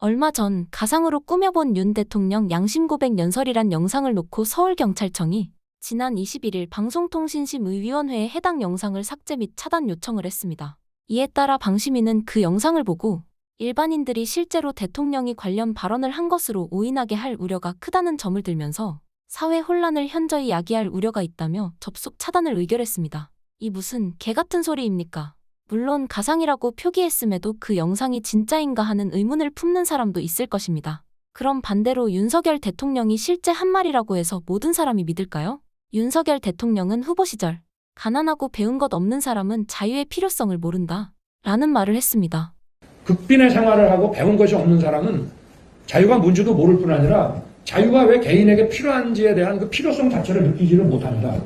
얼마 전 가상으로 꾸며본 윤 대통령 양심 고백 연설이란 영상을 놓고 서울경찰청이 지난 21일 방송통신심의위원회에 해당 영상을 삭제 및 차단 요청을 했습니다. 이에 따라 방심위는 그 영상을 보고 일반인들이 실제로 대통령이 관련 발언을 한 것으로 오인하게 할 우려가 크다는 점을 들면서 사회 혼란을 현저히 야기할 우려가 있다며 접속 차단을 의결했습니다. 이 무슨 개 같은 소리입니까? 물론 가상이라고 표기했음에도 그 영상이 진짜인가 하는 의문을 품는 사람도 있을 것입니다. 그럼 반대로 윤석열 대통령이 실제 한 말이라고 해서 모든 사람이 믿을까요? 윤석열 대통령은 후보 시절 가난하고 배운 것 없는 사람은 자유의 필요성을 모른다 라는 말을 했습니다. 극빈의 생활을 하고 배운 것이 없는 사람은 자유가 뭔지도 모를 뿐 아니라 자유가 왜 개인에게 필요한지에 대한 그 필요성 자체를 느끼지를 못한다.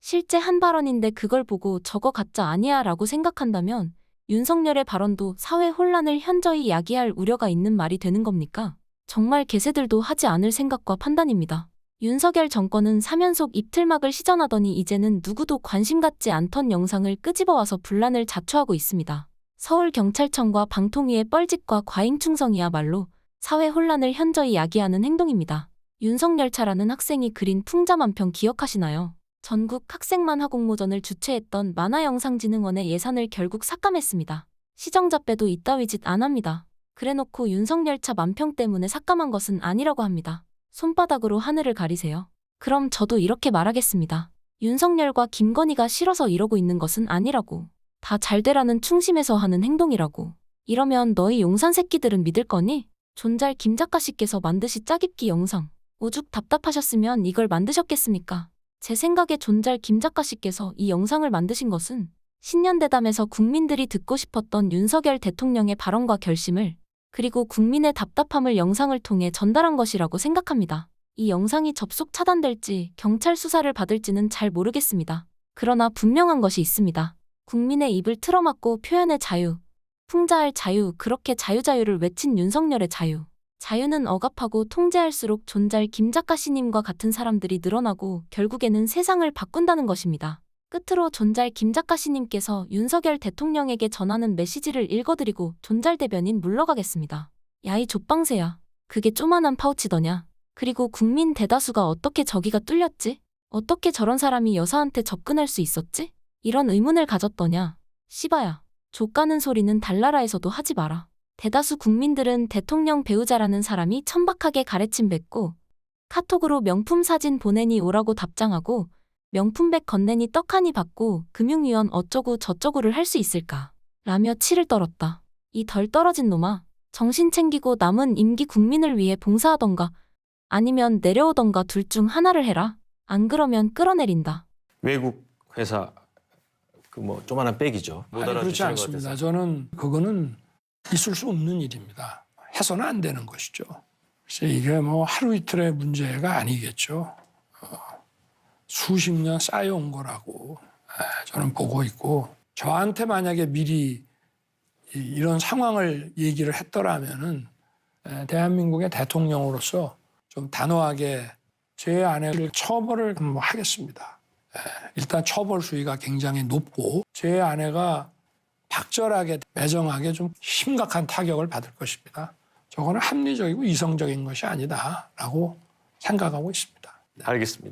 실제 한 발언인데 그걸 보고 저거 가짜 아니야 라고 생각한다면 윤석열의 발언도 사회 혼란을 현저히 야기할 우려가 있는 말이 되는 겁니까? 정말 개새들도 하지 않을 생각과 판단입니다. 윤석열 정권은 3연속 입틀막을 시전하더니 이제는 누구도 관심 갖지 않던 영상을 끄집어와서 분란을 자초하고 있습니다. 서울경찰청과 방통위의 뻘짓과 과잉충성이야말로 사회 혼란을 현저히 야기하는 행동입니다. 윤석열차라는 학생이 그린 풍자만평 기억하시나요? 전국 학생만화 공모전을 주최했던 만화영상진흥원의 예산을 결국 삭감했습니다. 시정자 빼도 이따위 짓 안 합니다. 그래놓고 윤석열차 만평 때문에 삭감한 것은 아니라고 합니다. 손바닥으로 하늘을 가리세요. 그럼 저도 이렇게 말하겠습니다. 윤석열과 김건희가 싫어서 이러고 있는 것은 아니라고. 다 잘되라는 충심에서 하는 행동이라고. 이러면 너희 용산 새끼들은 믿을 거니? 존잘 김 작가씨께서 만드시 짜깁기 영상. 오죽 답답하셨으면 이걸 만드셨겠습니까? 제 생각에 존잘 김 작가씨께서 이 영상을 만드신 것은 신년대담에서 국민들이 듣고 싶었던 윤석열 대통령의 발언과 결심을 그리고 국민의 답답함을 영상을 통해 전달한 것이라고 생각합니다. 이 영상이 접속 차단될지 경찰 수사를 받을지는 잘 모르겠습니다. 그러나 분명한 것이 있습니다. 국민의 입을 틀어막고 표현의 자유, 풍자할 자유, 그렇게 자유자유를 외친 윤석열의 자유. 자유는 억압하고 통제할수록 존잘 김 작가씨님과 같은 사람들이 늘어나고 결국에는 세상을 바꾼다는 것입니다. 끝으로 존잘 김 작가씨님께서 윤석열 대통령에게 전하는 메시지를 읽어드리고 존잘 대변인 물러가겠습니다. 야이 족방새야. 그게 쪼만한 파우치더냐. 그리고 국민 대다수가 어떻게 저기가 뚫렸지? 어떻게 저런 사람이 여사한테 접근할 수 있었지? 이런 의문을 가졌더냐. 씨바야. 족가는 소리는 달나라에서도 하지 마라. 대다수 국민들은 대통령 배우자라는 사람이 천박하게 가래침 뱉고 카톡으로 명품 사진 보내니 오라고 답장하고 명품백 건네니 떡하니 받고 금융위원 어쩌고 저쩌고를 할 수 있을까? 라며 치를 떨었다. 이 덜 떨어진 놈아. 정신 챙기고 남은 임기 국민을 위해 봉사하던가 아니면 내려오던가 둘 중 하나를 해라. 안 그러면 끌어내린다. 외국 회사 그 조만한 백이죠. 못 아니, 그렇지 알아주시는 것 않습니다. 같아서. 저는 그거는 있을 수 없는 일입니다. 해서는 안 되는 것이죠. 그래서 이게 하루 이틀의 문제가 아니겠죠. 수십 년 쌓여온 거라고 저는 보고 있고, 저한테 만약에 미리 이런 상황을 얘기를 했더라면은 대한민국의 대통령으로서 좀 단호하게 제 아내를 처벌을 하겠습니다. 일단 처벌 수위가 굉장히 높고 제 아내가 박절하게 매정하게 좀 심각한 타격을 받을 것입니다. 저거는 합리적이고 이성적인 것이 아니다라고 생각하고 있습니다. 알겠습니다.